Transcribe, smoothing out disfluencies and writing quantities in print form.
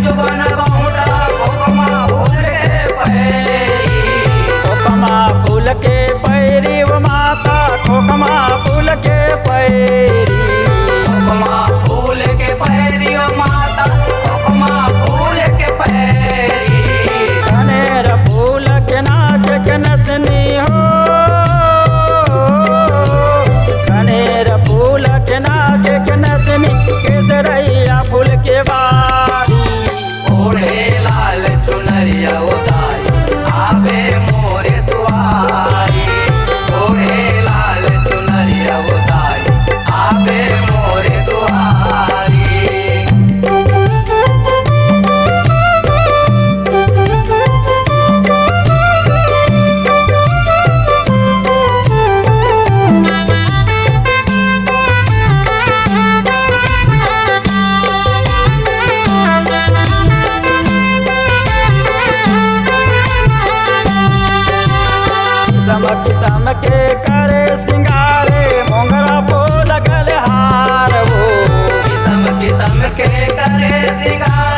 जुबन बहुड़ा खोखमा फूल के पैरी। खोखमा फूल के पैरी वो माता खोखमा फूल के पैरी। खोखमा फूल के पैरी ओ माता खोखमा फूल के पैरी। कनेर फूल के नाच के नतनी हो, कनेर फूल के नाच के नतनी केसरैया फूल के बारी। ओढ़े लाल चुनरिया उतारी आवे मोरे दुआरी। ओढ़े लाल चुनरिया उतारी आवे मोरे दुआरी। किसम के करे सिंगारे मोंगरा फूल गल हार वो। किसम किसम के करे सिंगार